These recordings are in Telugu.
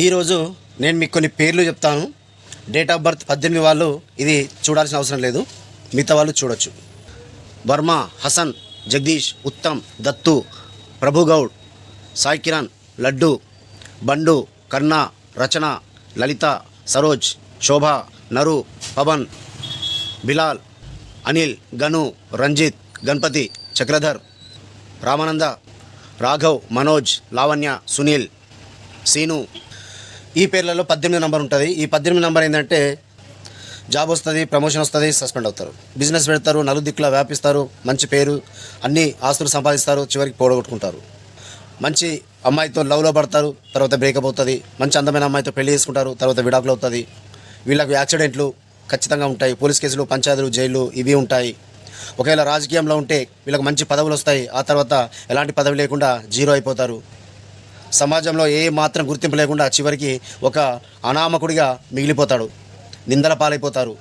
ఈరోజు నేను మీకు కొన్ని పేర్లు చెప్తాను. డేట్ ఆఫ్ బర్త్ 18 వాళ్ళు ఇది చూడాల్సిన అవసరం లేదు, మిగతా వాళ్ళు చూడొచ్చు. వర్మ, హసన్, జగదీష్, ఉత్తమ్, దత్తు, ప్రభుగౌడ్, సాయి కిరణ్, లడ్డు, బండు, కన్నా, రచన, లలిత, సరోజ్, శోభ, నరు, పవన్, బిలాల్, అనిల్, గను, రంజిత్, గణపతి, చక్రధర్, రామానంద, రాఘవ్, మనోజ్, లావణ్య, సునీల్, సీను. ఈ పేర్లలో 18 నెంబర్ ఉంటుంది. ఈ 18 నెంబర్ ఏంటంటే జాబ్ వస్తుంది, ప్రమోషన్ వస్తుంది, సస్పెండ్ అవుతారు, బిజినెస్ పెడతారు, నలుదిక్కులా వ్యాపిస్తారు, మంచి పేరు, అన్ని ఆస్తులు సంపాదిస్తారు, చివరికి పోడగొట్టుకుంటారు. మంచి అమ్మాయితో లవ్లో పడతారు, తర్వాత బ్రేకప్ అవుతుంది. మంచి అందమైన అమ్మాయితో పెళ్లి చేసుకుంటారు, తర్వాత విడాకులు అవుతుంది. వీళ్ళకు యాక్సిడెంట్లు ఖచ్చితంగా ఉంటాయి, పోలీస్ కేసులు, పంచాయతీలు, జైళ్ళు ఇవి ఉంటాయి. ఒకవేళ రాజకీయంలో ఉంటే వీళ్ళకి మంచి పదవులు వస్తాయి, ఆ తర్వాత ఎలాంటి పదవి లేకుండా జీరో అయిపోతారు. సమాజంలో ఏ మాత్రం గుర్తింపు లేకుండా చివరికి ఒక అనామకుడిగా మిగిలిపోతాడు, నిందల పాలైపోతారు.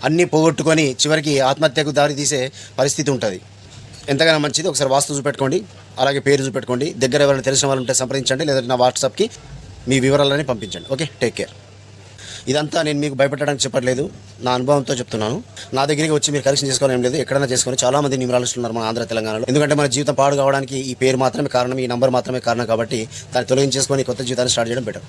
అన్నీ పోగొట్టుకొని చివరికి ఆత్మహత్యకు దారి తీసే పరిస్థితి ఉంటుంది. ఎంతగానో మంచిది. ఒకసారి వాస్తు చూపెట్టుకోండి, అలాగే పేరు చూపెట్టుకోండి. దగ్గర ఎవరైనా తెలిసిన వాళ్ళు ఉంటే సంప్రదించండి, లేదంటే నా వాట్సాప్కి మీ వివరాలని పంపించండి. Okay, take care. ఇదంతా నేను మీకు భయపెట్టడానికి చెప్పట్లేదు, నా అనుభవంతో చెప్తున్నాను. నా దగ్గరికి వచ్చి మీరు కరెక్షన్ చేసుకోవడం ఏం లేదు, ఎక్కడైనా చేసుకొని చాలామంది న్యూమరాలజిస్టులు ఉన్నారు మన ఆంధ్ర తెలంగాణలో. ఎందుకంటే మన జీవితం పాడు కావడానికి ఈ పేరు మాత్రమే కారణం, ఈ నంబర్ మాత్రమే కారణం. కాబట్టి దాన్ని తొలగించేసుకొని కొత్త జీవితాన్ని స్టార్ట్ చేయడం బెటర్.